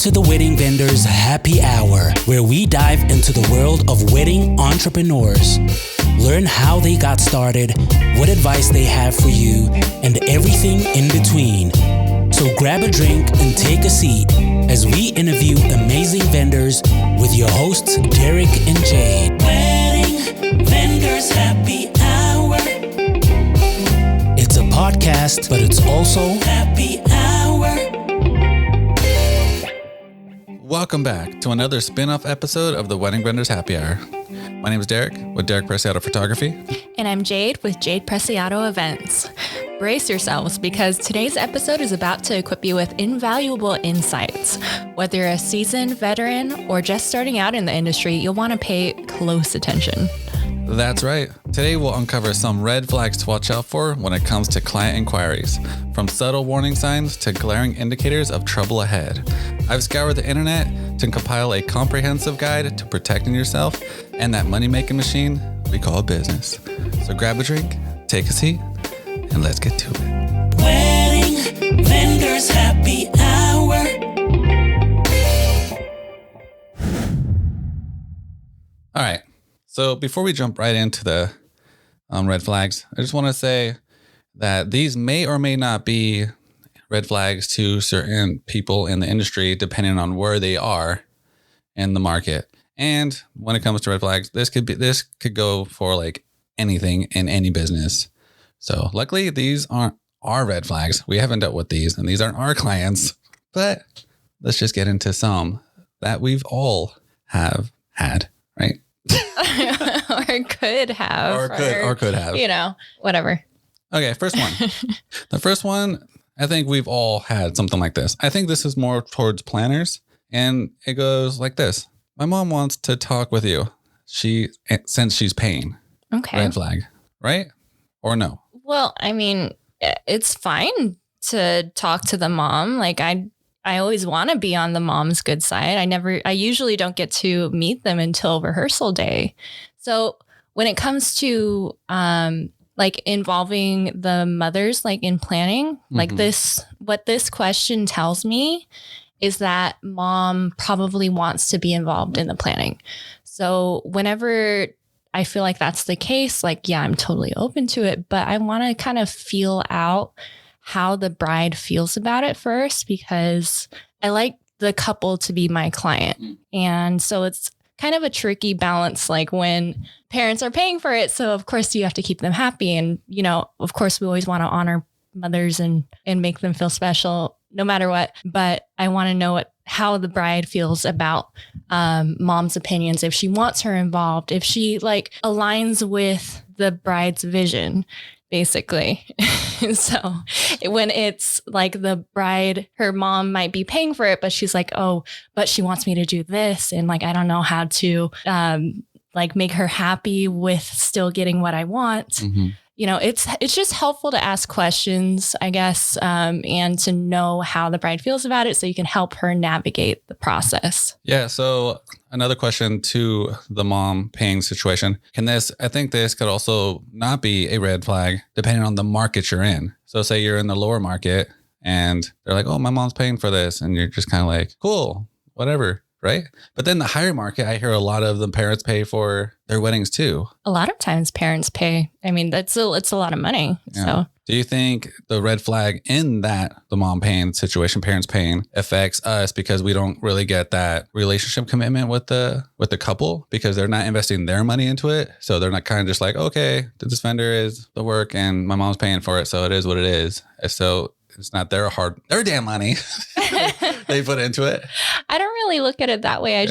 to the Wedding Vendors Happy Hour, where we dive into the world of wedding entrepreneurs. Learn how they got started, what advice they have for you, and everything in between. So grab a drink and take a seat as we interview amazing vendors with your hosts, Derek and Jade. Wedding Vendors Happy Hour. It's a podcast, but it's also happy hour. Welcome back to another spin-off episode of the Wedding Vendors Happy Hour. My name is Derek with Derek Preciado Photography. And I'm Jade with Jade Preciado Events. Brace yourselves because today's episode is about to equip you with invaluable insights. Whether you're a seasoned veteran or just starting out in the industry, you'll want to pay close attention. That's right. Today we'll uncover some red flags to watch out for when it comes to client inquiries, from subtle warning signs to glaring indicators of trouble ahead. I've scoured the internet to compile a comprehensive guide to protecting yourself and that money-making machine we call business. So grab a drink, take a seat, and let's get to it. Wedding Vendors Happy Hour. All right. So before we jump right into the red flags, I just want to say that these may or may not be red flags to certain people in the industry, depending on where they are in the market. And when it comes to red flags, this could go for like anything in any business. So luckily, these aren't our red flags. We haven't dealt with these, and these aren't our clients. But let's just get into some that we've all have had, right? or could have. Or could have. You know, whatever. Okay, first one. The first one, I think we've all had something like this. I think this is more towards planners, and it goes like this. My mom wants to talk with you. Since she's paying. Okay. Red flag, right? Or no? Well, I mean, it's fine to talk to the mom. Like I always want to be on the mom's good side. I usually don't get to meet them until rehearsal day. So when it comes to like involving the mothers, like in planning, like what this question tells me is that mom probably wants to be involved in the planning. So whenever I feel like that's the case, like, yeah, I'm totally open to it, but I want to kind of feel out how the bride feels about it first, because I like the couple to be my client. And so it's kind of a tricky balance, like when parents are paying for it. So of course you have to keep them happy. And, you know, of course we always want to honor mothers and make them feel special no matter what. But I want to know how the bride feels about mom's opinions, if she wants her involved, if she like aligns with the bride's vision, basically. So when it's like the bride, her mom might be paying for it, but she's like, oh, but she wants me to do this. And like, I don't know how to like make her happy with still getting what I want. Mm-hmm. You know, it's just helpful to ask questions, I guess, and to know how the bride feels about it so you can help her navigate the process. Yeah. So another question to the mom paying situation. I think this could also not be a red flag depending on the market you're in. So say you're in the lower market and they're like, oh, my mom's paying for this. And you're just kind of like, cool, whatever. Right. But then the higher market, I hear a lot of the parents pay for their weddings too. A lot of times parents pay. I mean, it's a lot of money. Yeah. So do you think the red flag in that the mom paying situation, parents paying, affects us because we don't really get that relationship commitment with the couple because they're not investing their money into it? So they're not kind of just like, okay, this vendor is the work and my mom's paying for it. So it is what it is. So it's not their damn money they put into it. I don't really look at it that way.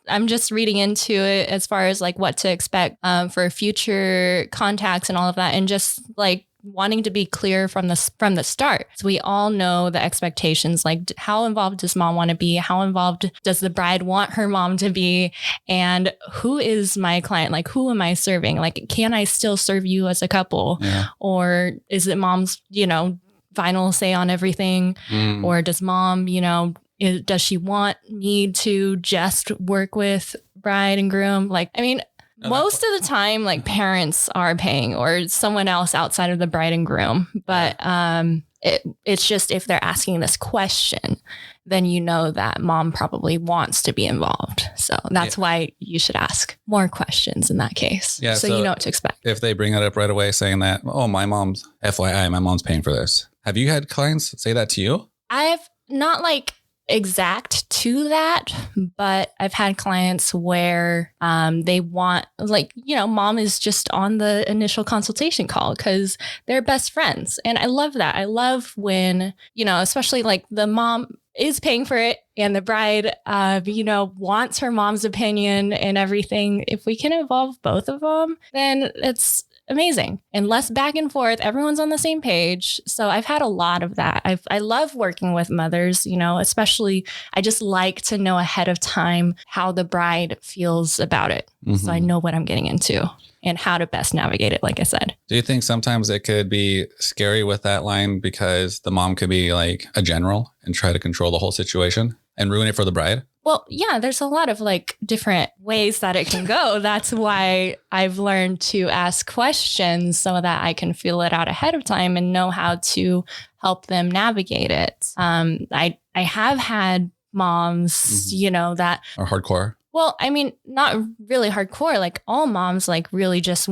I'm just reading into it as far as like what to expect for future contacts and all of that, and just like wanting to be clear from the start. So we all know the expectations, like how involved does mom want to be? How involved does the bride want her mom to be? And who is my client? Like, who am I serving? Like, can I still serve you as a couple? Yeah. Or is it mom's, final say on everything? Or does mom, does she want me to just work with bride and groom? Like, I mean, most of the time, like parents are paying or someone else outside of the bride and groom. But It's just if they're asking this question, then you know that mom probably wants to be involved. So that's why you should ask more questions in that case. Yeah, so you know what to expect. If they bring it up right away saying that, oh, my mom's paying for this. Have you had clients say that to you? I've not like exact to that, but I've had clients where they want, like, you know, mom is just on the initial consultation call because they're best friends. And I love that. I love when, you know, especially like the mom is paying for it and the bride, you know, wants her mom's opinion and everything. If we can involve both of them, then it's amazing and less back and forth. Everyone's on the same page. So I've had a lot of that. I love working with mothers, you know, especially I just like to know ahead of time how the bride feels about it. So I know what I'm getting into and how to best navigate it, like I said. Do you think sometimes it could be scary with that line because the mom could be like a general and try to control the whole situation and ruin it for the bride? Well, yeah, there's a lot of like different ways that it can go. That's why I've learned to ask questions so that I can feel it out ahead of time and know how to help them navigate it. I have had moms, you know, that are hardcore. Well, I mean, not really hardcore. Like all moms like really just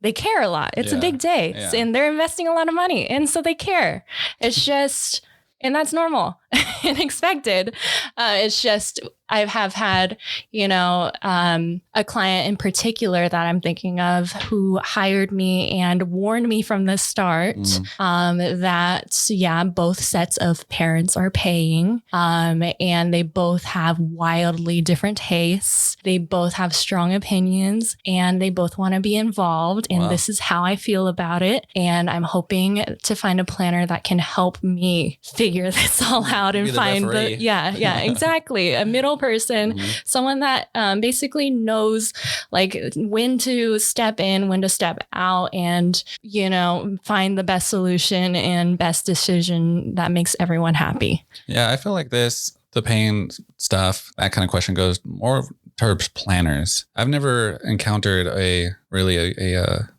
they care a lot. It's a big day and they're investing a lot of money. And so they care. It's just, and that's normal and expected. It's just, I have had, you know, a client in particular that I'm thinking of who hired me and warned me from the start that, both sets of parents are paying and they both have wildly different tastes. They both have strong opinions and they both want to be involved. And this is how I feel about it. And I'm hoping to find a planner that can help me figure this all out and find exactly. A middle person, someone that basically knows like when to step in, when to step out and, you know, find the best solution and best decision that makes everyone happy. Yeah, I feel like the pain stuff, that kind of question goes more towards planners. I've never encountered a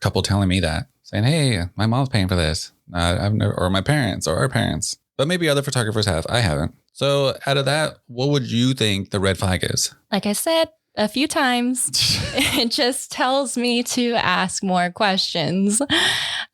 couple telling me that, saying, hey, my mom's paying for this. Or my parents or our parents. But maybe other photographers have. I haven't. So out of that, what would you think the red flag is? Like I said a few times, it just tells me to ask more questions.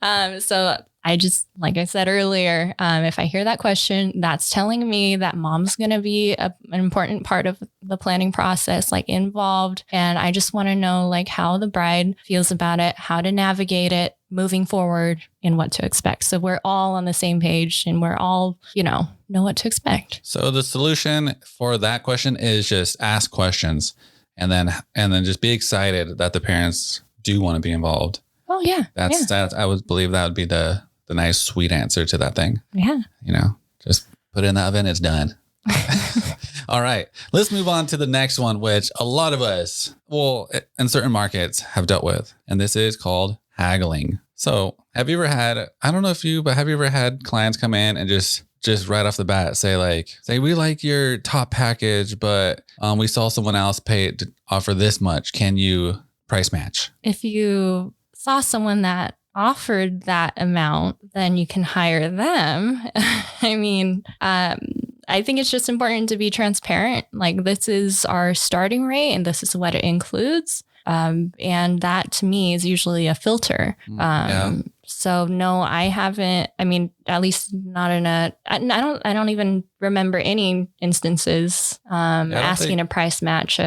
So I just, like I said earlier, if I hear that question, that's telling me that mom's going to be an important part of the planning process, like involved. And I just want to know like how the bride feels about it, how to navigate it moving forward and what to expect. So we're all on the same page and we're all, you know what to expect. So the solution for that question is just ask questions and then just be excited that the parents do want to be involved. Oh yeah. That's I would believe that would be the nice, sweet answer to that thing. Yeah. You know, just put it in the oven. It's done. All right. Let's move on to the next one, which a lot of us, in certain markets have dealt with. And this is called haggling. So have you ever had, I don't know if you, but have you ever had clients come in and just right off the bat say, we like your top package, but we saw someone else offer this much. Can you price match? If you saw someone that offered that amount, then you can hire them. I mean, I think it's just important to be transparent. Like this is our starting rate and this is what it includes. And that to me is usually a filter. So no, I haven't, I mean, at least not I don't even remember any instances, asking a price match.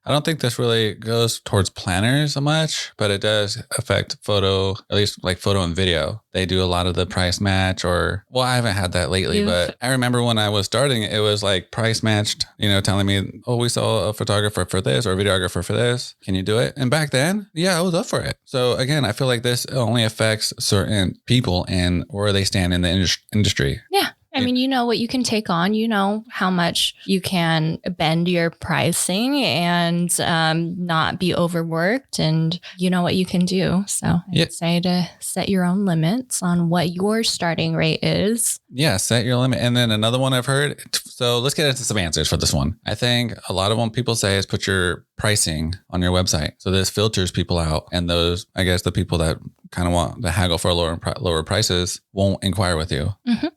I don't think this really goes towards planners so much, but it does affect photo, at least like photo and video. They do a lot of the price match I haven't had that lately, but I remember when I was starting, it was like price matched, telling me, oh, we saw a photographer for this or a videographer for this. Can you do it? And back then, I was up for it. So again, I feel like this only affects certain people and where they stand in the industry. Yeah. I mean, you know what you can take on, you know how much you can bend your pricing and not be overworked, and you know what you can do. So I'd say to set your own limits on what your starting rate is. Yeah, set your limit. And then another one I've heard. So let's get into some answers for this one. I think a lot of what people say is put your pricing on your website. So this filters people out, and those, I guess, the people that kind of want to haggle for lower prices won't inquire with you.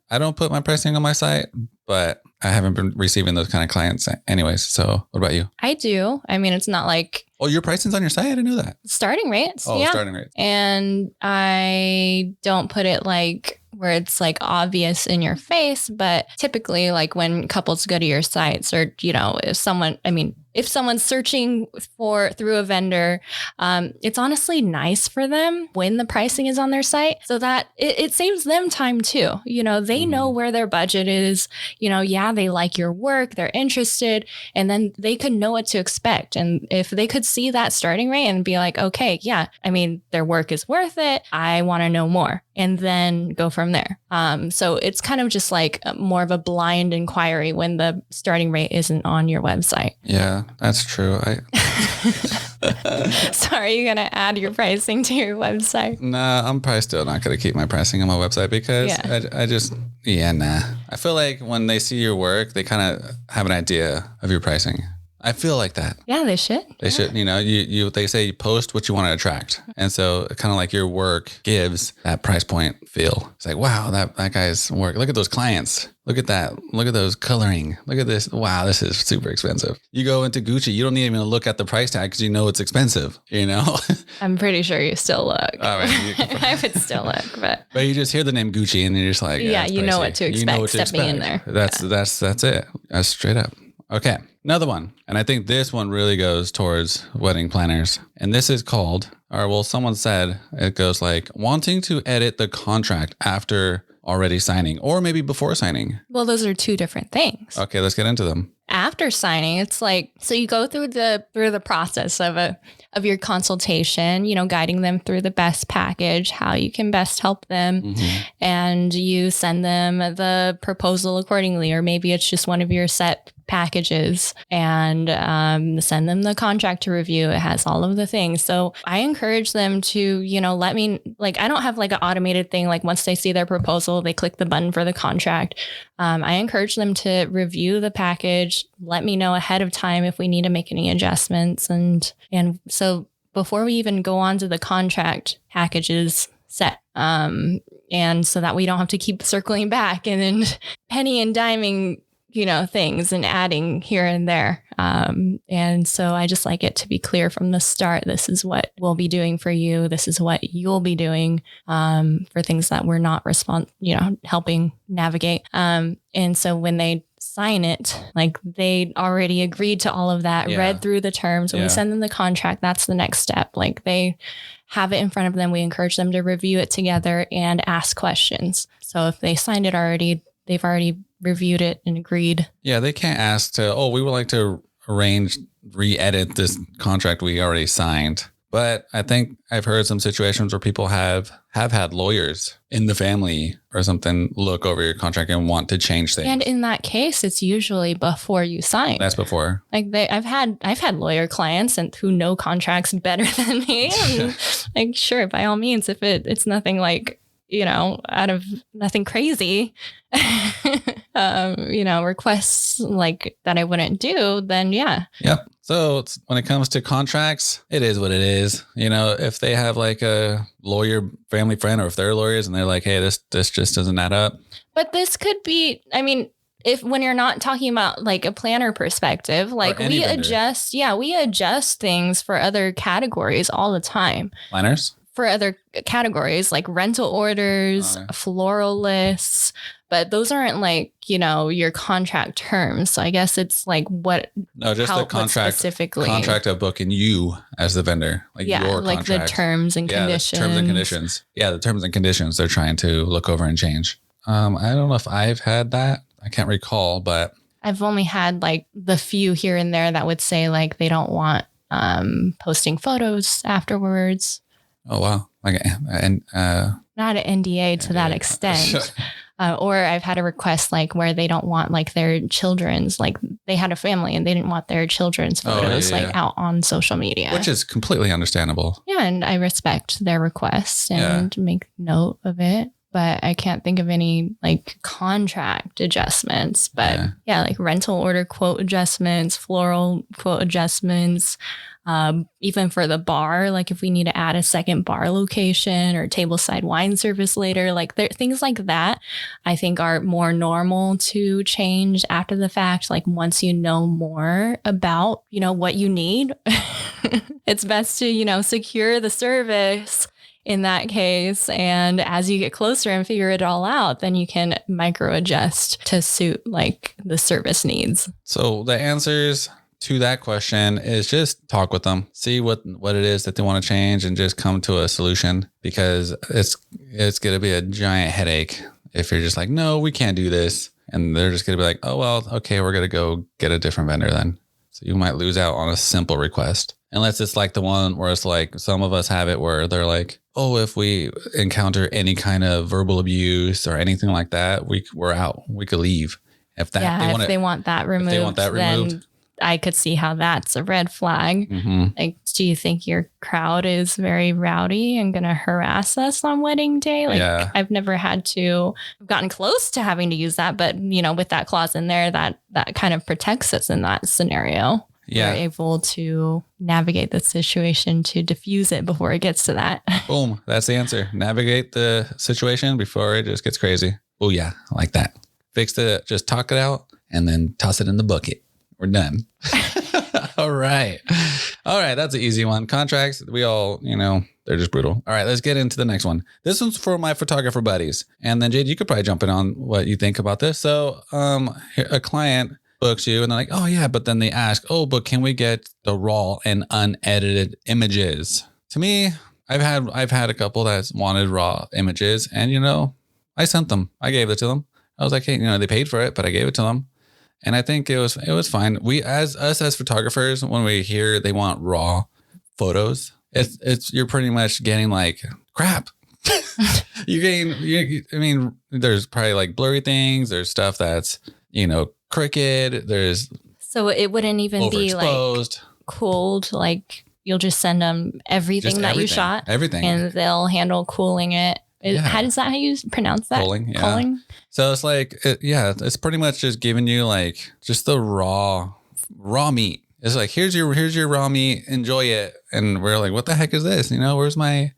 I don't put my pricing on my site, but I haven't been receiving those kind of clients anyways. So what about you? I do. I mean, it's not like... Oh, your pricing's on your site? I didn't know that. Starting rates. Oh, starting rates. And I don't put it like where it's like obvious in your face, but typically like when couples go to your sites or, you know, if someone's searching through a vendor, it's honestly nice for them when the pricing is on their site so that it saves them time too. You know, they know where their budget is, you know, they like your work, they're interested, and then they could know what to expect. And if they could see that starting rate and be like, okay, yeah, I mean, their work is worth it. I want to know more, and then go from there. So it's kind of just like more of a blind inquiry when the starting rate isn't on your website. Yeah, that's true. So are you going to add your pricing to your website? Nah, I'm probably still not going to keep my pricing on my website because I feel like when they see your work, they kind of have an idea of your pricing. I feel like that. Yeah, they should. They should, you know, they say you post what you want to attract. And so kind of like your work gives that price point feel. It's like, wow, that guy's work. Look at those clients. Look at that. Look at those coloring. Look at this. Wow, this is super expensive. You go into Gucci, you don't even look at the price tag because you know it's expensive, you know? I'm pretty sure you still look. All right. I would still look, but you just hear the name Gucci and you're just like, yeah, you know what to expect. You know what to stepping in there. That's it. That's straight up. Okay. Another one. And I think this one really goes towards wedding planners. And this is called, someone said it goes like wanting to edit the contract after already signing or maybe before signing. Well, those are two different things. Okay, let's get into them. After signing, it's like, so you go through the process of your consultation, you know, guiding them through the best package, how you can best help them. And you send them the proposal accordingly, or maybe it's just one of your set packages, and send them the contract to review. It has all of the things. So I encourage them to, you know, let me, like, I don't have like an automated thing. Like once they see their proposal, they click the button for the contract. I encourage them to review the package, let me know ahead of time if we need to make any adjustments. And so before we even go on to the contract, packages set. And so that we don't have to keep circling back and then penny and diming, you know, things and adding here and there. And so I just like it to be clear from the start. This is what we'll be doing for you. This is what you'll be doing for things that we're not helping navigate. And so when they sign it, like they already agreed to all of that, read through the terms. When we send them the contract, that's the next step. Like they have it in front of them. We encourage them to review it together and ask questions. So if they signed it already, they've already reviewed it and agreed. Yeah, they can't ask we would like to re-edit this contract we already signed. But I think I've heard some situations where people have had lawyers in the family or something look over your contract and want to change things. And in that case, it's usually before you sign. That's before. Like I've had lawyer clients and who know contracts better than me. And like, sure, by all means, if it's nothing like, you know, out of nothing crazy, requests like that I wouldn't do, then yeah. Yep. So when it comes to contracts, it is what it is. You know, if they have like a lawyer family friend, or if they're lawyers and they're like, hey, this just doesn't add up. But this could be, I mean, when you're not talking about like a planner perspective, like we adjust things for other categories all the time. Planners? For other categories like rental orders, floral lists, but those aren't like, you know, your contract terms. So I guess it's like just the contract specifically. Contract of booking you as the vendor, like your contract. Like the terms and conditions. The terms and conditions. Yeah, the terms and conditions they're trying to look over and change. I don't know if I've had that. I can't recall, but I've only had like the few here and there that would say like they don't want posting photos afterwards. Oh, wow. Okay. And not an NDA to that extent. Or I've had a request like where they don't want like their children's, like they had a family and they didn't want their children's photos out on social media. Which is completely understandable. Yeah. And I respect their request and make note of it. but I can't think of any like contract adjustments. But yeah, like rental order quote adjustments, floral quote adjustments, even for the bar, like if we need to add a second bar location or tableside wine service later, like things like that, I think are more normal to change after the fact. Like once you know more about, what you need, it's best to, secure the service in that case. And as you get closer and figure it all out, then you can micro adjust to suit like the service needs. So the answers to that question is just talk with them, see what it is that they want to change, and just come to a solution, because it's going to be a giant headache if you're just like, no, we can't do this. And they're just going to be like, oh, well, okay, we're going to go get a different vendor then. So you might lose out on a simple request. Unless it's like the one where it's like some of us have it where they're like, oh, if we encounter any kind of verbal abuse or anything like that, we're out. We could leave. If they want that removed, then I could see how that's a red flag. Mm-hmm. Like, do you think your crowd is very rowdy and going to harass us on wedding day? Like, I've never I've gotten close to having to use that, but with that clause in there, that kind of protects us in that scenario. Yeah. We're able to navigate the situation to diffuse it before it gets to that. Boom. That's the answer. Navigate the situation before it just gets crazy. Oh yeah. I like that. Fix it. Just talk it out and then toss it in the bucket. We're done. All right. That's an easy one. Contracts. We all, they're just brutal. All right. Let's get into the next one. This one's for my photographer buddies. And then Jade, you could probably jump in on what you think about this. So, a client books you and they're like, oh yeah, but then they ask, oh, but can we get the raw and unedited images? To me, I've had a couple that wanted raw images, and I sent them. I gave it to them. I was like, hey, they paid for it, but I gave it to them. And I think it was fine. We as photographers, when we hear they want raw photos, you're pretty much getting like crap. There's probably like blurry things. There's stuff that's, crooked. So it wouldn't even be like cooled. Like you'll just send them everything you shot, and they'll handle cooling it. How you pronounce that? Cooling. Yeah. Cooling. So it's like, it's pretty much just giving you like just the raw meat. It's like, here's your raw meat. Enjoy it. And we're like, what the heck is this? Where's my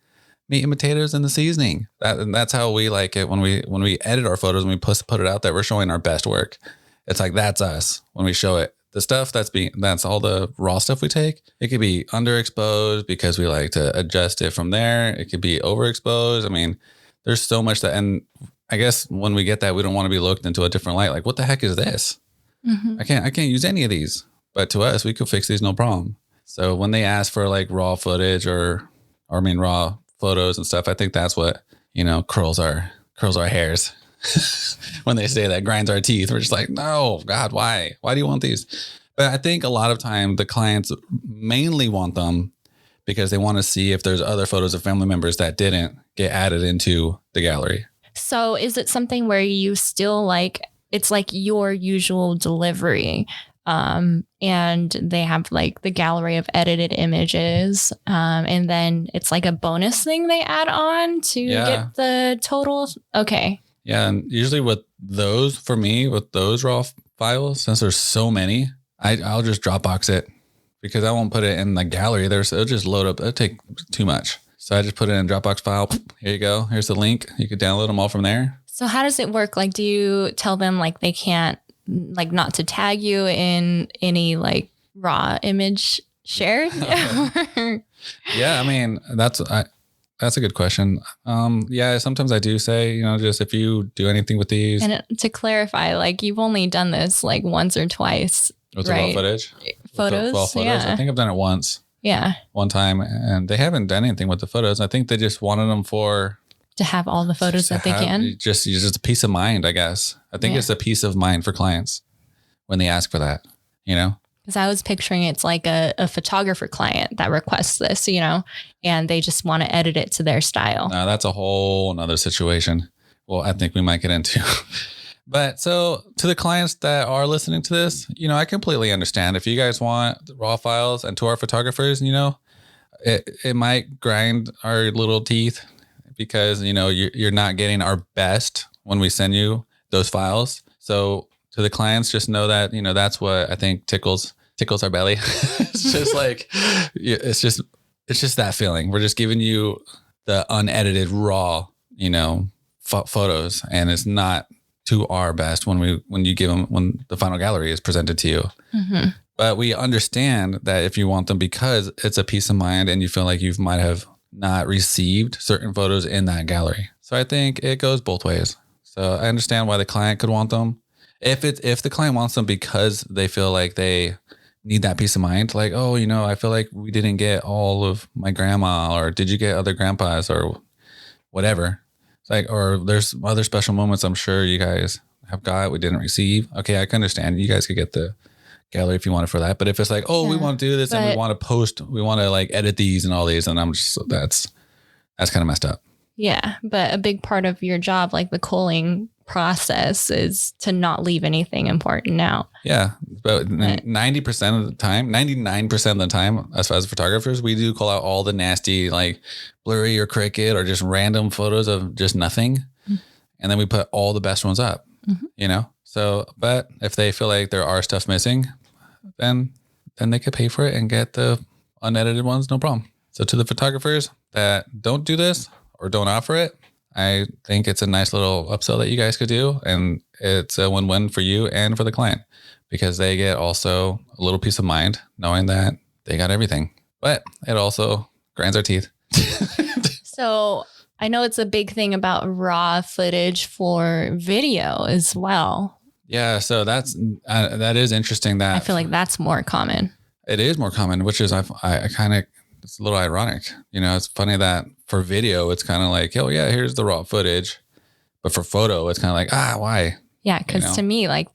meat and potatoes and the seasoning? That's how we like it when we edit our photos and we put it out there. We're showing our best work. It's like, that's us when we show it. The stuff that's all the raw stuff we take. It could be underexposed because we like to adjust it from there. It could be overexposed. There's so much that, and I guess when we get that, we don't want to be looked into a different light. Like, what the heck is this? Mm-hmm. I can't use any of these, but to us, we could fix these, no problem. So when they ask for like raw footage or raw photos and stuff, I think that's what, curls our hairs. When they say that, grinds our teeth. We're just like, no, God, why do you want these? But I think a lot of time the clients mainly want them because they want to see if there's other photos of family members that didn't get added into the gallery. So is it something where you still it's like your usual delivery, and they have like the gallery of edited images, and then it's like a bonus thing they add on to get the total? Okay. Yeah, and usually with those raw files, since there's so many, I'll just Dropbox it because I won't put it in the gallery. It'll just load up. It'll take too much. So I just put it in a Dropbox file. Here you go. Here's the link. You could download them all from there. So how does it work? Like, do you tell them like they can't, like, not to tag you in any like raw image shared? Yeah, that's a good question. Sometimes I do say, just if you do anything with these. And to clarify, like, you've only done this like once or twice, with right? The raw footage? Photos? Well, photos. Yeah. I think I've done it once. Yeah. One time, and they haven't done anything with the photos. I think they just wanted them to have all the photos that they can. Just a peace of mind, I guess. I think it's a peace of mind for clients when they ask for that, Because I was picturing it's like a photographer client that requests this, and they just want to edit it to their style. No, that's a whole nother situation. Well, I think we might get into. But so to the clients that are listening to this, I completely understand if you guys want the raw files, and to our photographers, it might grind our little teeth because, you're not getting our best when we send you those files. So to the clients, just know that, that's what I think tickles our belly. It's just like, it's just that feeling. We're just giving you the unedited raw, photos, and it's not to our best when the final gallery is presented to you. Mm-hmm. But we understand that if you want them because it's a peace of mind and you feel like you might have not received certain photos in that gallery. So I think it goes both ways. So I understand why the client could want them. If the client wants them because they feel like they need that peace of mind, like, oh, I feel like we didn't get all of my grandma, or did you get other grandpas, or whatever. It's like, or there's other special moments I'm sure you guys have got we didn't receive. Okay, I can understand. You guys could get the gallery if you want it for that. But if it's like, oh, we want to do this and we want to post, we want to like edit these and all these, and I'm just, that's kind of messed up. Yeah. But a big part of your job, like the culling process, is to not leave anything important out. Yeah. But 90% of the time, 99% of the time, as far as photographers, we do call out all the nasty, like blurry or cricket or just random photos of just nothing. Mm-hmm. And then we put all the best ones up, So, but if they feel like there are stuff missing, then they could pay for it and get the unedited ones. No problem. So to the photographers that don't do this or don't offer it, I think it's a nice little upsell that you guys could do. And it's a win-win for you and for the client, because they get also a little peace of mind knowing that they got everything, but it also grinds our teeth. So I know it's a big thing about raw footage for video as well. Yeah. So that is interesting. That I feel like that's more common. It is more common, which is, I kind of, it's a little ironic. It's funny that for video, it's kind of like, oh yeah, here's the raw footage. But for photo, it's kind of like, why? Yeah. Cause to me, like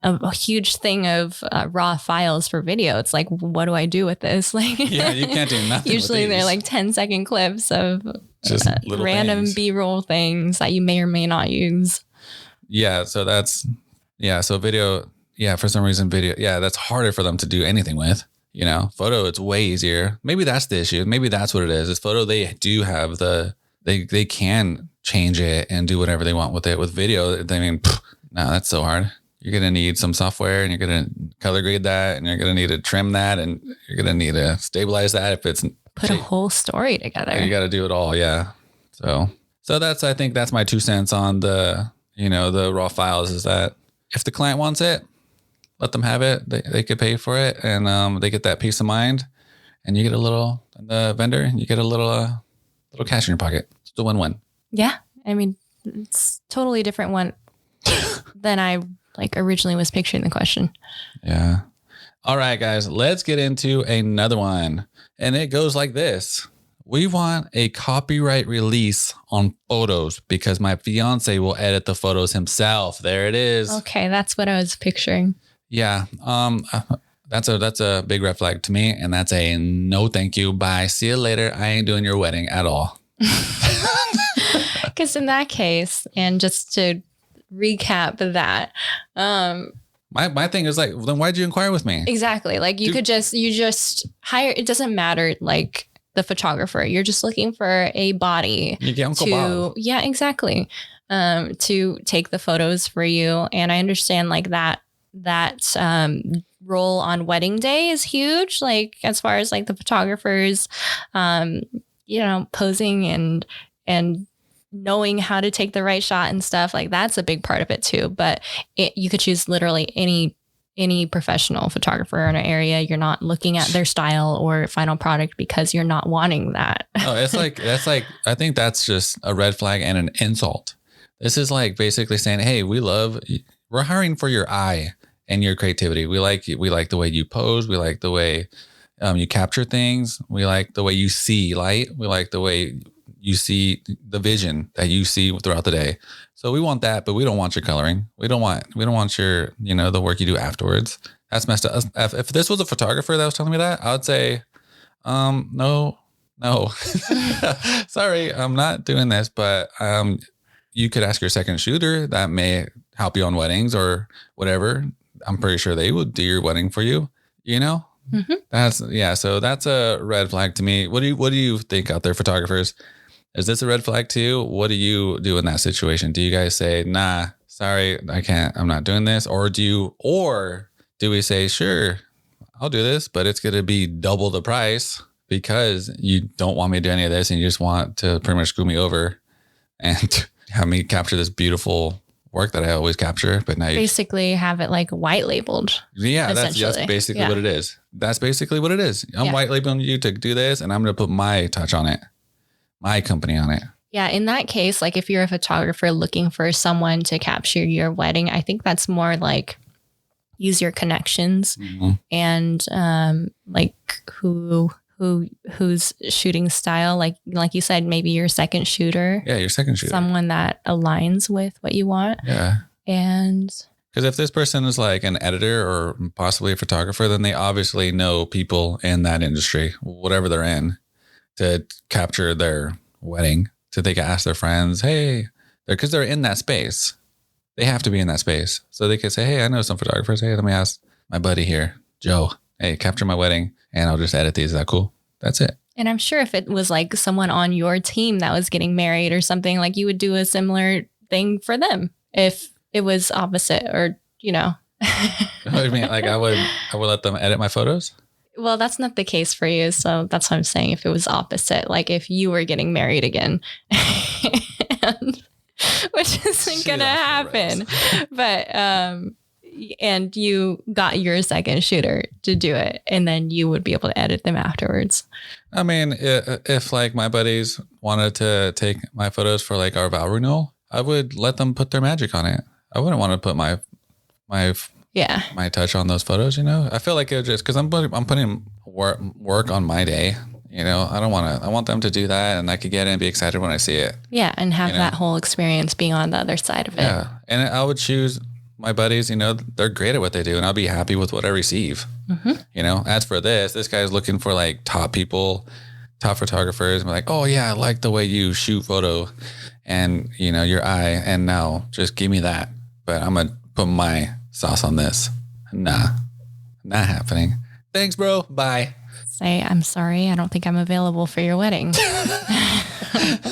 a huge thing of raw files for video, it's like, what do I do with this? Like, yeah, you can't do nothing. Usually they're like 10-second clips of just random things. B-roll things that you may or may not use. Yeah. So so video, for some reason video, that's harder for them to do anything with. Photo, it's way easier. Maybe that's the issue. Maybe that's what it is. It's photo, they do have they can change it and do whatever they want with it. With video, I mean, no, that's so hard. You're going to need some software, and you're going to color grade that, and you're going to need to trim that, and you're going to need to stabilize that if it's... Put a whole story together. You got to do it all, yeah. So I think that's my 2 cents on the raw files, is that if the client wants it, let them have it. They could pay for it, and they get that peace of mind, and you get a little, and the vendor, you get a little cash in your pocket. It's a win-win. Yeah. I mean, it's totally different one than I originally was picturing the question. Yeah. All right, guys, let's get into another one. And it goes like this. We want a copyright release on photos because my fiance will edit the photos himself. There it is. Okay. That's what I was picturing. Yeah. That's a big red flag to me. And that's a no, thank you. Bye. See you later. I ain't doing your wedding at all. Because in that case, and just to recap that, my thing is like, then why'd you inquire with me? Exactly. Like you just hire, it doesn't matter like the photographer. You're just looking for a body you get Uncle Bob. Yeah, exactly. To take the photos for you. And I understand like that role on wedding day is huge. Like as far as like the photographers, posing and knowing how to take the right shot and stuff, like that's a big part of it too. But you could choose literally any professional photographer in an area. You're not looking at their style or final product because you're not wanting that. Oh, that's like, I think that's just a red flag and an insult. This is like basically saying, hey, we're hiring for your eye and your creativity. We like the way you pose. We like the way you capture things. We like the way you see light. We like the way you see the vision that you see throughout the day. So we want that, but we don't want your coloring. We don't want your, the work you do afterwards. That's messed up. If this was a photographer that was telling me that, I would say, no, sorry, I'm not doing this, but, you could ask your second shooter that may help you on weddings or whatever. I'm pretty sure they would do your wedding for you, Mm-hmm. So that's a red flag to me. What do you think out there, photographers? Is this a red flag too? What do you do in that situation? Do you guys say, nah, sorry, I can't, I'm not doing this? Or do we say, sure, I'll do this, but it's going to be double the price because you don't want me to do any of this and you just want to pretty much screw me over and have me capture this beautiful work that I always capture, but now you basically have it like white labeled. Yeah, that's basically what it is. That's basically what it is. I'm white labeling you to do this, and I'm going to put my touch on it, my company on it. Yeah, in that case, like if you're a photographer looking for someone to capture your wedding, I think that's more like use your connections and like who's shooting style, like you said, maybe your second shooter. Yeah, your second shooter. Someone that aligns with what you want. Yeah. And because if this person is like an editor or possibly a photographer, then they obviously know people in that industry, whatever they're in, to capture their wedding. So they can ask their friends, hey, because they're in that space. They have to be in that space. So they could say, hey, I know some photographers. Hey, let me ask my buddy here, Joe. Hey, capture my wedding and I'll just edit these. Is that cool? That's it. And I'm sure if it was like someone on your team that was getting married or something, like you would do a similar thing for them if it was opposite or, you know. I mean, like I would let them edit my photos. Well, that's not the case for you. So that's what I'm saying. If it was opposite, like if you were getting married again, which isn't going to happen, but, and you got your second shooter to do it, and then you would be able to edit them afterwards. I mean, if like my buddies wanted to take my photos for like our vow renewal, I would let them put their magic on it. I wouldn't want to put my touch on those photos. You know, I feel like it just because I'm putting work on my day. You know, I want them to do that, and I could get in and be excited when I see it. Yeah, and have that whole experience being on the other side of it. Yeah, and I would choose my buddies, you know, they're great at what they do, and I'll be happy with what I receive. You know, as for this guy's looking for like top people, top photographers. I'm like, oh yeah, I like the way you shoot photo and, you know, your eye. And now just give me that. But I'm going to put my sauce on this. Nah, not happening. Thanks, bro. Bye. Say, I'm sorry. I don't think I'm available for your wedding.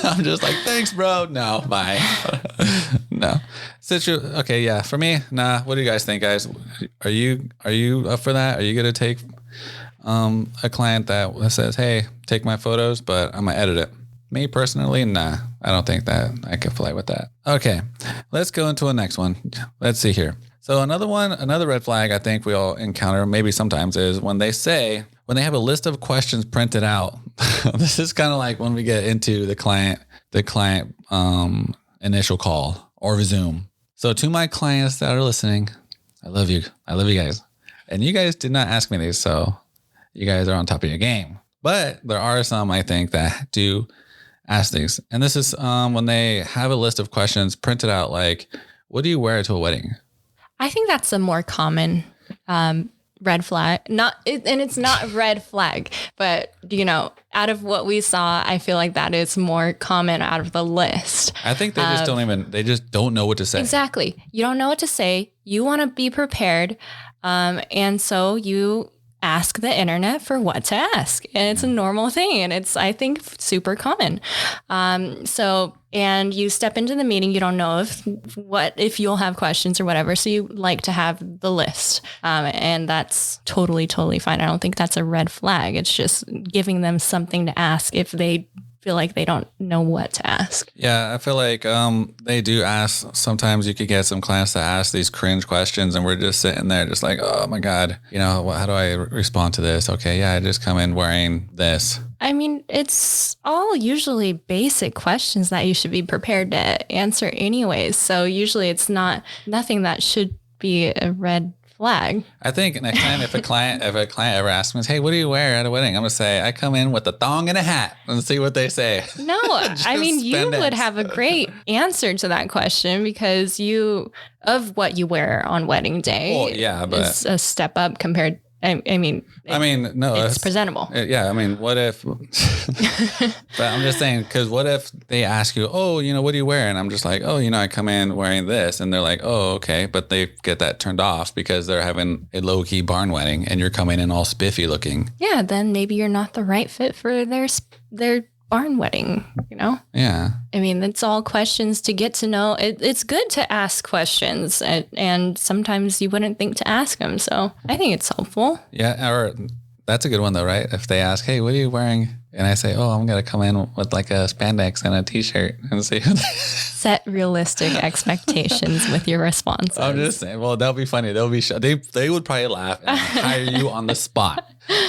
I'm just like, thanks, bro. No, bye. No. Okay, yeah. For me, nah. What do you guys think, guys? Are you up for that? Are you gonna take a client that says, hey, take my photos, but I'm gonna edit it? Me personally, nah. I don't think that I can fly with that. Okay, let's go into the next one. Let's see here. So another red flag I think we all encounter maybe sometimes is when they have a list of questions printed out. This is kind of like when we get into the client initial call or Zoom. So to my clients that are listening, I love you. I love you guys. And you guys did not ask me these, so you guys are on top of your game. But there are some, I think, that do ask these. And this is when they have a list of questions printed out, like, what do you wear to a wedding? I think that's a more common red flag. It's not red flag, but you know, out of what we saw, I feel like that is more common out of the list. I think they just don't know what to say. Exactly. You don't know what to say. You want to be prepared. And so you ask the internet for what to ask. And it's a normal thing. And it's, I think, super common. And you step into the meeting, you don't know if you'll have questions or whatever. So you like to have the list. And that's totally, totally fine. I don't think that's a red flag. It's just giving them something to ask if they feel like they don't know what to ask. Yeah, I feel like they do ask. Sometimes you could get some clients that ask these cringe questions, and we're just sitting there just like, oh my God, you know, how do I respond to this? Okay, yeah, I just come in wearing this. I mean, it's all usually basic questions that you should be prepared to answer anyways. So usually it's nothing that should be a red flag. I think next time if a client ever asks me, hey, what do you wear at a wedding? I'm gonna say I come in with a thong and a hat and see what they say. No, I mean, you would have a great answer to that question because of what you wear on wedding day. Well, yeah, but it's a step up compared. No, it's presentable. Yeah, I mean, what if? But I'm just saying, because what if they ask you, oh, you know, what do you wear? And I'm just like, oh, you know, I come in wearing this, and they're like, oh, okay, but they get that turned off because they're having a low key barn wedding, and you're coming in all spiffy looking. Yeah, then maybe you're not the right fit for their barn wedding, you know? Yeah. I mean, it's all questions to get to know. It's good to ask questions, and sometimes you wouldn't think to ask them. So I think it's helpful. Yeah. Or that's a good one though, right? If they ask, hey, what are you wearing? And I say, oh, I'm going to come in with like a spandex and a t-shirt and see. Set realistic expectations with your responses. I'm just saying, well, that'll be funny. They'll be, they would probably laugh and hire you on the spot.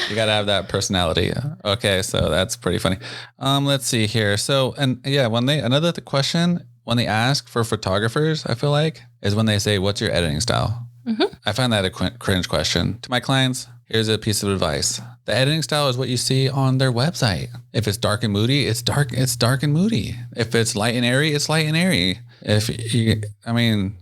You got to have that personality. Okay. So that's pretty funny. Let's see here. So, and yeah, another question when they ask for photographers, I feel like is when they say, what's your editing style? Mm-hmm. I find that a cringe question. To my clients, here's a piece of advice. The editing style is what you see on their website. If it's dark and moody, it's dark and moody. If it's light and airy, it's light and airy. I don't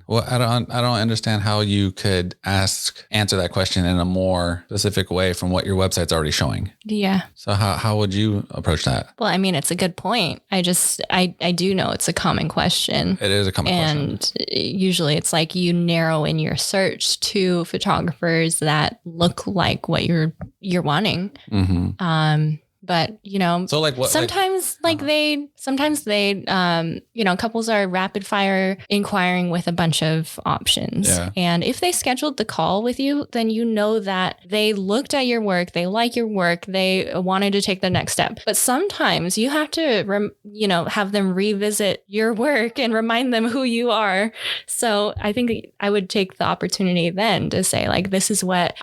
understand how you could answer that question in a more specific way from what your website's already showing. Yeah. So how would you approach that? Well, I mean, it's a good point. I do know it's a common question. It is a common question. And usually it's like you narrow in your search to photographers that look like what you're wanting. Mm-hmm. But you know, so like what? Sometimes couples are rapid fire inquiring with a bunch of options. Yeah. And if they scheduled the call with you, then you know that they looked at your work, they like your work, they wanted to take the next step. But sometimes you have to, have them revisit your work and remind them who you are. So I think I would take the opportunity then to say, like, this is my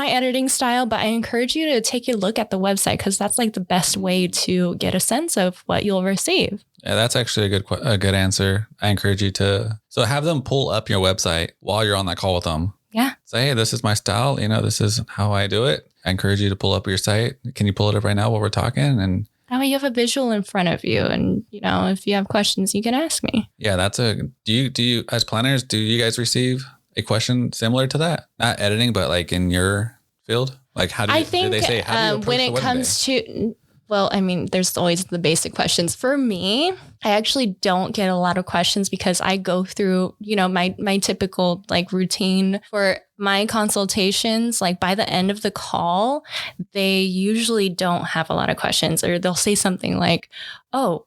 editing style, but I encourage you to take a look at the website because that's like the best way to get a sense of what you'll receive. Yeah, that's actually a good answer. I encourage you to have them pull up your website while you're on that call with them. Yeah. Say, hey, this is my style. This is how I do it. I encourage you to pull up your site. Can you pull it up right now while we're talking? And that way you have a visual in front of you. And, if you have questions, you can ask me. Yeah, do you, as planners, do you guys receive a question similar to that? Not editing, but like in your field? Like how do you, do they say, how do you approach when it comes to, well, I mean, there's always the basic questions. For me, I actually don't get a lot of questions because I go through, my typical like routine for my consultations. Like by the end of the call, they usually don't have a lot of questions, or they'll say something like, oh,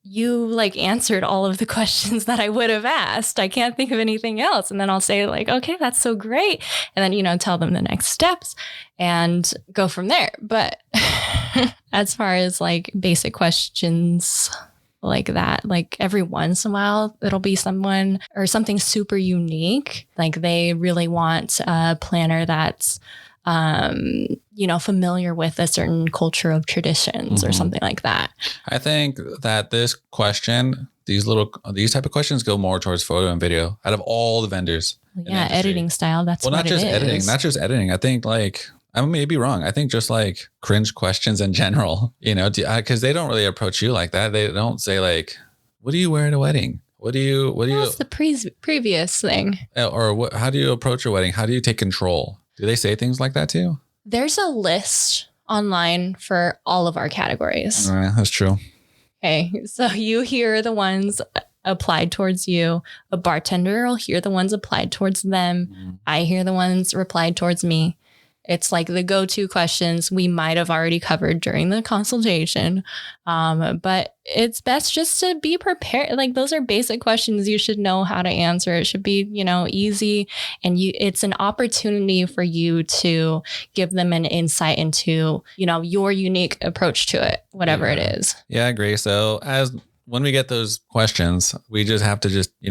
you like answered all of the questions that I would have asked. I can't think of anything else. And then I'll say like, okay, that's so great. And then, tell them the next steps and go from there. But as far as like basic questions like that, like every once in a while, it'll be someone or something super unique. Like they really want a planner that's familiar with a certain culture of traditions or something like that. I think that this question, these type of questions go more towards photo and video out of all the vendors. Yeah, editing style. That's what it is. Not just editing. I think like, I may be wrong. I think just like cringe questions in general, because they don't really approach you like that. They don't say like, what do you wear at a wedding? What do you? What's the previous thing? Or how do you approach a wedding? How do you take control? Do they say things like that too? There's a list online for all of our categories. That's true. Okay. So you hear the ones applied towards you. A bartender will hear the ones applied towards them. I hear the ones replied towards me. It's like the go-to questions we might have already covered during the consultation. But it's best just to be prepared. Like those are basic questions you should know how to answer. It should be, easy. And it's an opportunity for you to give them an insight into, your unique approach to it, whatever it is. Yeah, I agree. So when we get those questions, we just have to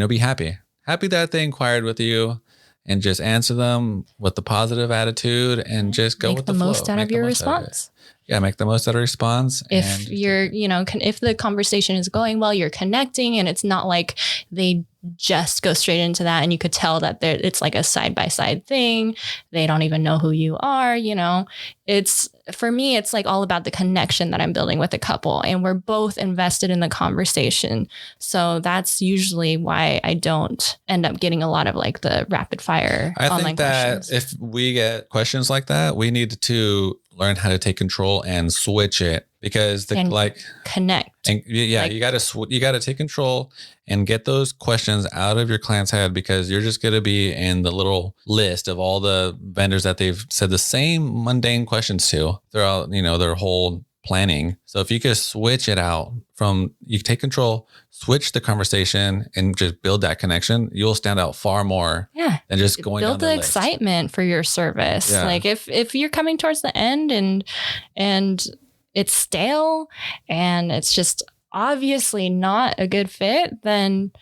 be happy that they inquired with you. And just answer them with the positive attitude and just go with the flow. Make the most out of your response. Yeah, make the most out of response. If you're, if the conversation is going well, you're connecting and it's not like they just go straight into that and you could tell that it's like a side-by-side thing. They don't even know who you are, for me, it's like all about the connection that I'm building with a couple and we're both invested in the conversation. So that's usually why I don't end up getting a lot of like the rapid fire online questions. I think that if we get questions like that, we need to learn how to take control and switch it because connect. And you got to take control and get those questions out of your client's head because you're just going to be in the little list of all the vendors that they've said the same mundane questions to throughout, their whole planning. So if you could switch it out from, you take control, switch the conversation and just build that connection, you'll stand out far more than just going build down the the list. excitement for your service. Yeah. Like if you're coming towards the end and it's stale and it's just obviously not a good fit, then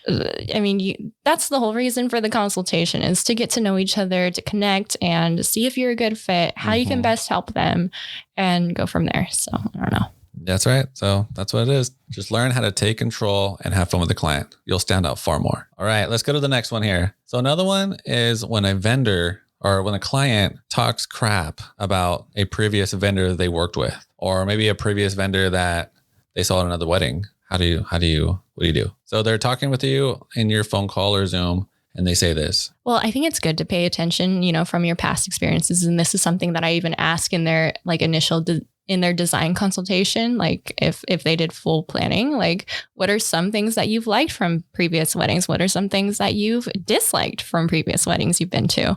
that's the whole reason for the consultation, is to get to know each other, to connect and see if you're a good fit, how you can best help them, and go from there. So I don't know. That's right. So that's what it is. Just learn how to take control and have fun with the client. You'll stand out far more. All right, let's go to the next one here. So another one is when a vendor or when a client talks crap about a previous vendor they worked with, or maybe a previous vendor that they saw at another wedding. What do you do? So they're talking with you in your phone call or Zoom, and they say this. Well, I think it's good to pay attention, from your past experiences. And this is something that I even ask in their initial in their design consultation, like if they did full planning, like what are some things that you've liked from previous weddings? What are some things that you've disliked from previous weddings you've been to?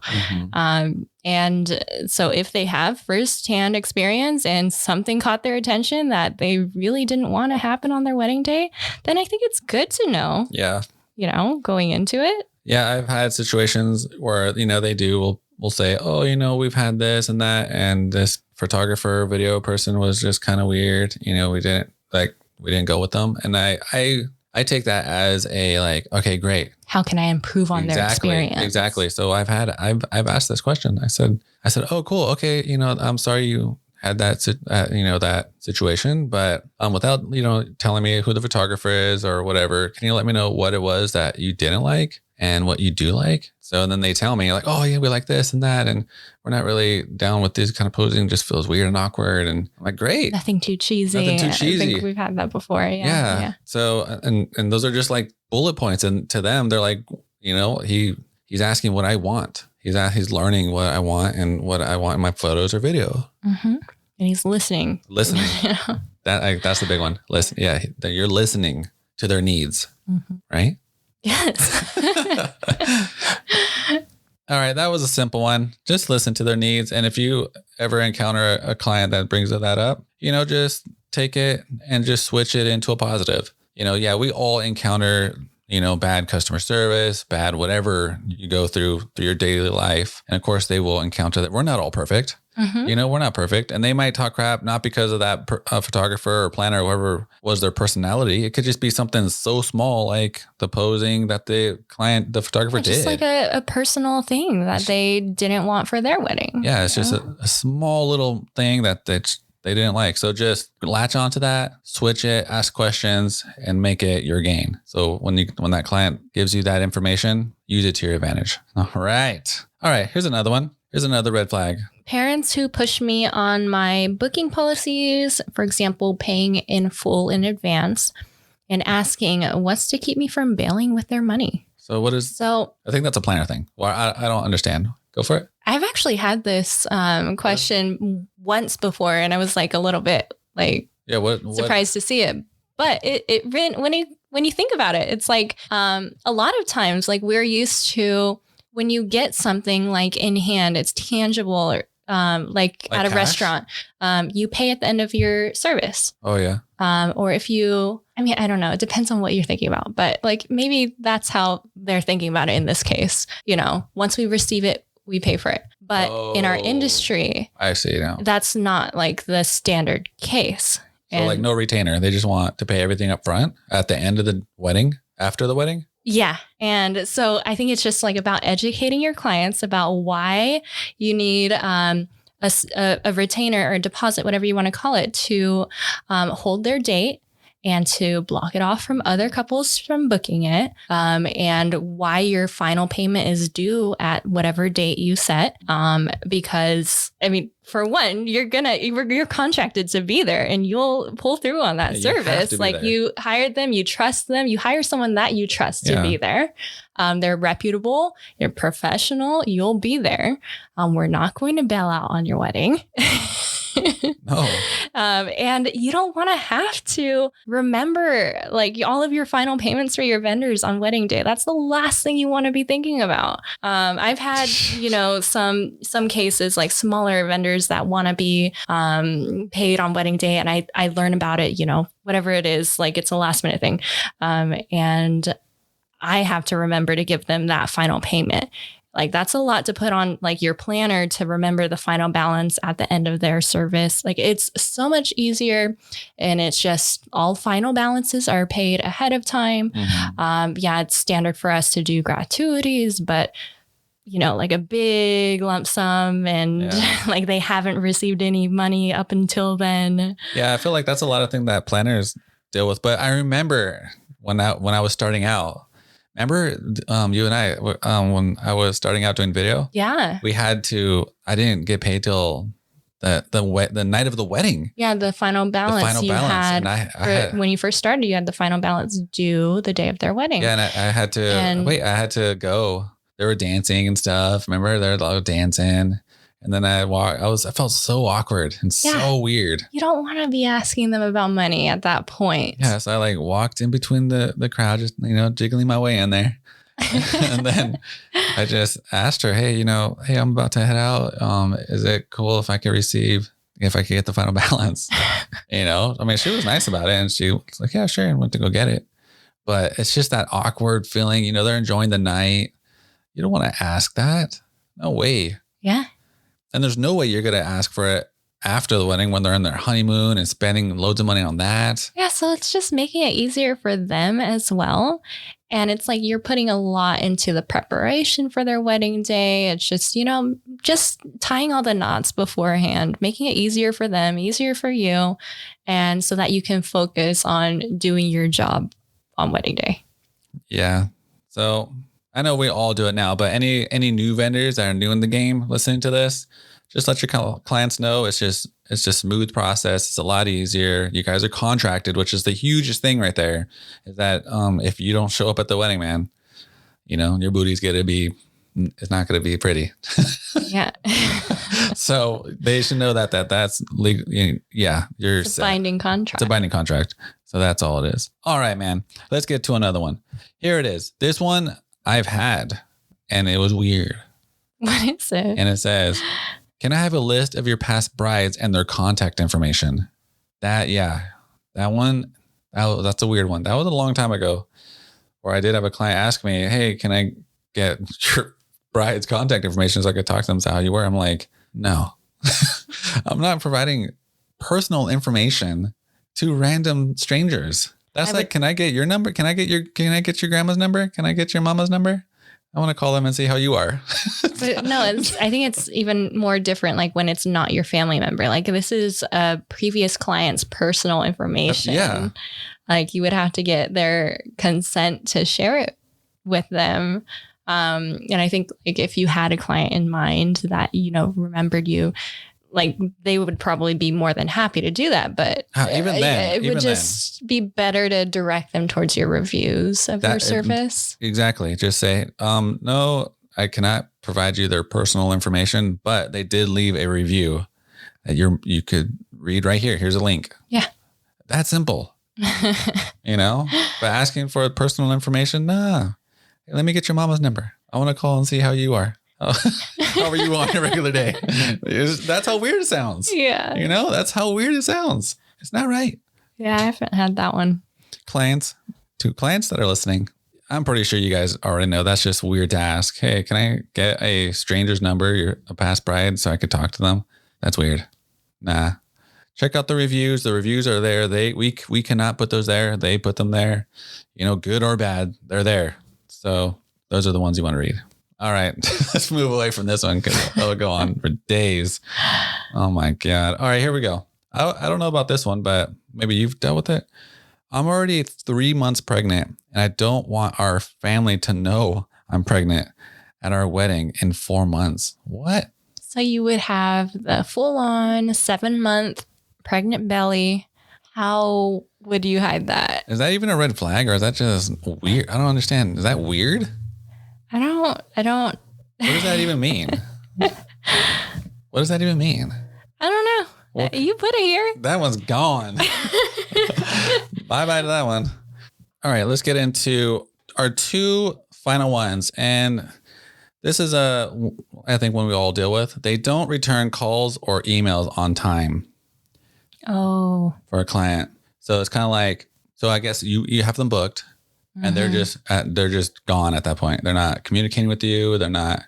And so if they have firsthand experience and something caught their attention that they really didn't want to happen on their wedding day, then I think it's good to know. Yeah. Going into it. Yeah, I've had situations where, we'll say, oh, we've had this and that, and this photographer, video person was just kind of weird. We didn't go with them. And I take that as okay, great. How can I improve on their experience? Exactly. So I've asked this question. I said, oh, cool. Okay. I'm sorry you had that, that situation, but without, telling me who the photographer is or whatever, can you let me know what it was that you didn't like and what you do like? So then they tell me oh yeah, we like this and that, and we're not really down with this kind of posing. Just feels weird and awkward. And I'm like, great. Nothing too cheesy. I think we've had that before. Yeah. So, and those are just like bullet points. And to them, they're like, he's asking what I want. He's learning what I want and what I want in my photos or video. Mm-hmm. And he's listening. That's the big one. Listen. Yeah. You're listening to their needs, right? Yes. All right. That was a simple one. Just listen to their needs. And if you ever encounter a client that brings that up, just take it and just switch it into a positive. We all encounter, bad customer service, bad whatever you go through your daily life. And of course, they will encounter that. We're not all perfect. We're not perfect. And they might talk crap, not because of that photographer or planner, or whoever was their personality. It could just be something so small, like the posing that the photographer did. Just like a personal thing that they didn't want for their wedding. Yeah, it's just a small little thing that they didn't like. So just latch onto that, switch it, ask questions, and make it your gain. So when that client gives you that information, use it to your advantage. All right. Here's another one. Here's another red flag. Parents who push me on my booking policies, for example, paying in full in advance and asking what's to keep me from bailing with their money. So I think that's a planner thing. Well, I don't understand. Go for it. I've actually had this question once before, and I was a little bit surprised to see it. But when you think about it, it's a lot of times we're used to when you get something in hand, it's tangible, or at a cash? Restaurant, you pay at the end of your service. Oh yeah. Or if I don't know, it depends on what you're thinking about, but maybe that's how they're thinking about it in this case. Once we receive it, we pay for it. But in our industry, I see now. That's not the standard case. So no retainer. They just want to pay everything up front at the end of the wedding, after the wedding. Yeah. And so I think it's just about educating your clients about why you need a retainer or a deposit, whatever you want to call it, to hold their date and to block it off from other couples from booking it, and why your final payment is due at whatever date you set. Because for one, you're contracted to be there, and you'll pull through on that service. You hired them, you trust them, you hire someone that you trust to be there. They're reputable, you're professional, you'll be there. We're not going to bail out on your wedding. No. And you don't want to have to remember all of your final payments for your vendors on wedding day. That's the last thing you want to be thinking about. I've had, some cases smaller vendors vendors that want to be paid on wedding day. And I learn about it, whatever it is, like it's a last minute thing. And I have to remember to give them that final payment. Like that's a lot to put on like your planner to remember the final balance at the end of their service. Like it's so much easier, and it's just all final balances are paid ahead of time. Yeah, it's standard for us to do gratuities, but like a big lump sum and like they haven't received any money up until then. Yeah, I feel like that's a lot of things that planners deal with. But I remember when I was starting out. Remember, you and I, when I was starting out doing video? Yeah. I didn't get paid till the night of the wedding. Yeah, the final balance. Had, and when you first started, you had the final balance due the day of their wedding. Yeah, and I had to go. They were dancing and stuff. Remember, they were dancing. And then I felt so awkward and so weird. You don't want to be asking them about money at that point. Yeah. So I like walked in between the crowd, just, jiggling my way in there. And then I just asked her, hey, I'm about to head out. Is it cool if I could get the final balance? I mean, she was nice about it, and she was like, yeah, sure. And went to go get it. But it's just that awkward feeling, they're enjoying the night. You don't want to ask that. No way. Yeah. And there's no way you're going to ask for it after the wedding when they're in their honeymoon and spending loads of money on that. Yeah. So it's just making it easier for them as well. And it's like you're putting a lot into the preparation for their wedding day. It's just, just tying all the knots beforehand, making it easier for them, easier for you. And so that you can focus on doing your job on wedding day. Yeah. So I know we all do it now, but any new vendors that are new in the game listening to this, just let your clients know it's just smooth process. It's a lot easier. You guys are contracted, which is the hugest thing right there. Is that if you don't show up at the wedding, man, your booty's it's not gonna be pretty. Yeah. So they should know that's legal. Yeah, it's a binding contract. It's a binding contract. So that's all it is. All right, man. Let's get to another one. Here it is. This one I've had, and it was weird. What is it? And it says, can I have a list of your past brides and their contact information? That one, that's a weird one. That was a long time ago, where I did have a client ask me, hey, can I get your bride's contact information so I could talk to them, so how you were? I'm like, no, I'm not providing personal information to random strangers. That's can I get your number? Can I get your grandma's number? Can I get your mama's number? I want to call them and see how you are. But no, I think it's even more different. Like when it's not your family member, like this is a previous client's personal information. Yeah. Like you would have to get their consent to share it with them. And I think like if you had a client in mind that, remembered you, like they would probably be more than happy to do that. But it would just be better to direct them towards your reviews of your service. Exactly. Just say, no, I cannot provide you their personal information, but they did leave a review that you could read right here. Here's a link. Yeah. That's simple. But asking for personal information, nah. Hey, let me get your mama's number. I want to call and see how you are. How are you on a regular day? That's how weird it sounds. Yeah. That's how weird it sounds. It's not right. Yeah, I haven't had that one. Clients that are listening, I'm pretty sure you guys already know that's just weird to ask. Hey, can I get a stranger's number? You're a past bride, so I could talk to them. That's weird. Nah. Check out the reviews. The reviews are there. We cannot put those there. They put them there. Good or bad, they're there. So those are the ones you want to read. All right, let's move away from this one because it'll go on for days. Oh my God. All right, here we go. I don't know about this one, but maybe you've dealt with it. I'm already 3 months pregnant, and I don't want our family to know I'm pregnant at our wedding in 4 months. What? So you would have the full-on 7-month pregnant belly. How would you hide that? Is that even a red flag, or is that just weird? I don't understand. Is that weird? I don't. What does that even mean? What does that even mean? I don't know. Well, you put it here. That one's gone. Bye-bye to that one. All right, let's get into our 2 final ones. And This is I think one we all deal with. They don't return calls or emails on time. Oh. For a client. So it's kind of like, so I guess you have them booked and they're just gone at that point. They're not communicating with you. They're not.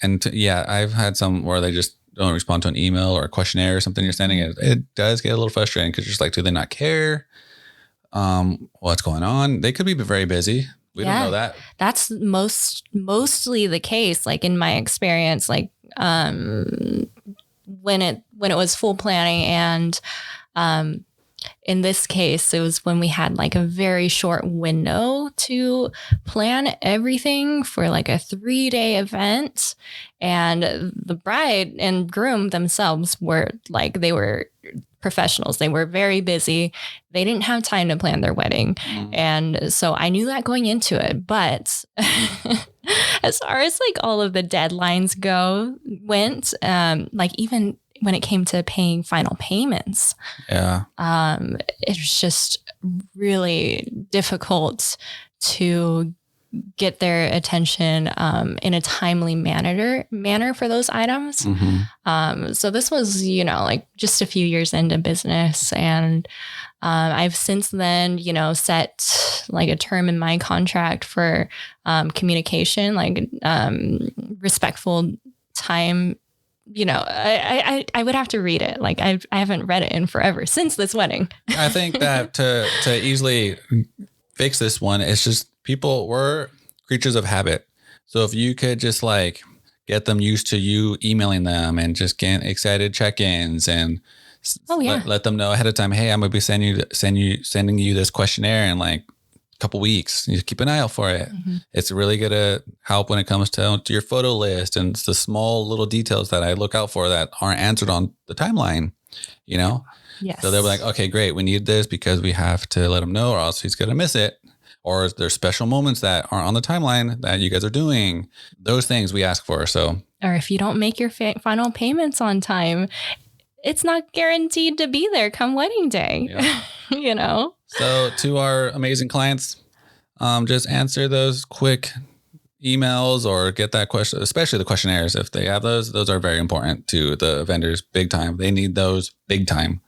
And I've had some where they just don't respond to an email or a questionnaire or something you're sending. It does get a little frustrating because you're just like, do they not care? What's going on? They could be very busy. We don't know that. That's mostly the case. Like in my experience, like when it was full planning, and in this case, it was when we had like a very short window to plan everything for like a 3-day event, and the bride and groom themselves were like, they were professionals. They were very busy. They didn't have time to plan their wedding. And so I knew that going into it. But as far as like all of the deadlines went, like even when it came to paying final payments, it was just really difficult to get their attention in a timely manner for those items. So this was, like just a few years into business. And I've since then, set like a term in my contract for communication, like respectful time. I would have to read it. Like I haven't read it in forever since this wedding. I think that to easily fix this one, it's just people were creatures of habit. So if you could just like get them used to you emailing them and just get excited check-ins and let them know ahead of time, hey, I'm going to be sending you this questionnaire in like a couple weeks. You keep an eye out for it. It's really going to help when it comes to your photo list and the small little details that I look out for that aren't answered on the timeline, Yes. So they'll be like, okay, great. We need this because we have to let him know or else he's going to miss it. Or there's special moments that aren't on the timeline that you guys are doing. Those things we ask for. So, or if you don't make your final payments on time, it's not guaranteed to be there come wedding day. Yeah. So to our amazing clients, just answer those quick emails or get that question, especially the questionnaires. If they have those are very important to the vendors. Big time. They need those big time.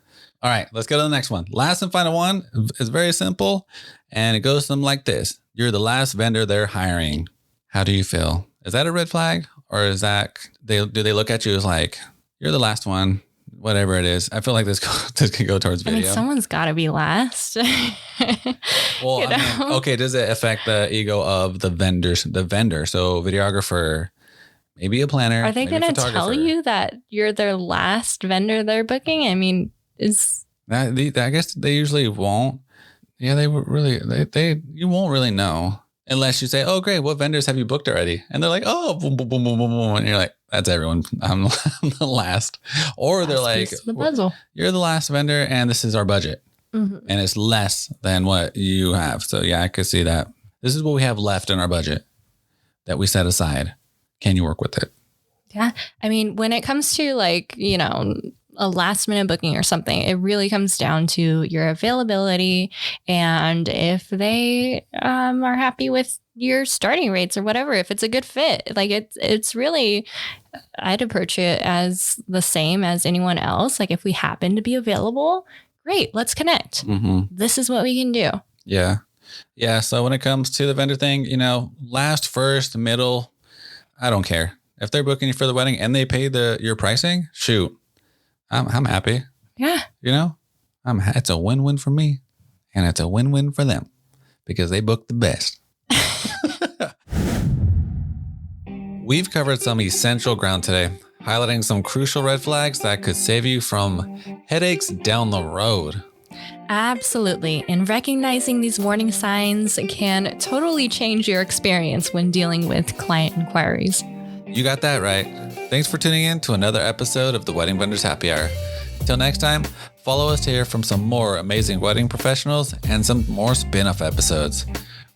All right, let's go to the next one. Last and final one is very simple, and it goes something like this. You're the last vendor they're hiring. How do you feel? Is that a red flag? Or is that, do they look at you as like, you're the last one, whatever it is? I feel like this could go towards video. I mean, someone's got to be last. Well, okay, does it affect the ego of the vendor? So videographer, maybe a planner. Are they going to tell you that you're their last vendor they're booking? I mean, I guess they usually won't. Yeah, they really, you won't really know unless you say, oh, great. What vendors have you booked already? And they're like, oh, boom, boom, boom, boom, boom, boom. And you're like, that's everyone. I'm the last. Or they're like, you're the last vendor and this is our budget. And it's less than what you have. So yeah, I could see that. This is what we have left in our budget that we set aside. Can you work with it? Yeah. I mean, when it comes to like, a last minute booking or something, it really comes down to your availability and if they are happy with your starting rates or whatever, if it's a good fit. Like it's really, I'd approach it as the same as anyone else. Like if we happen to be available, great, let's connect. This is what we can do. Yeah. So when it comes to the vendor thing, last, first, middle, I don't care. If they're booking you for the wedding and they pay your pricing, shoot. I'm happy. Yeah. It's a win-win for me and it's a win-win for them because they book the best. We've covered some essential ground today, highlighting some crucial red flags that could save you from headaches down the road. Absolutely. And recognizing these warning signs can totally change your experience when dealing with client inquiries. You got that right. Thanks for tuning in to another episode of the Wedding Vendors Happy Hour. Till next time, follow us to hear from some more amazing wedding professionals and some more spin-off episodes.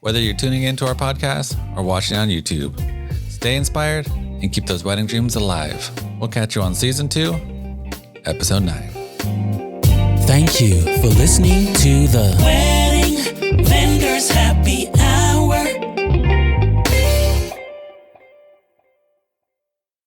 Whether you're tuning into our podcast or watching on YouTube, stay inspired and keep those wedding dreams alive. We'll catch you on Season 2, Episode 9. Thank you for listening to the Wedding Vendors Happy Hour.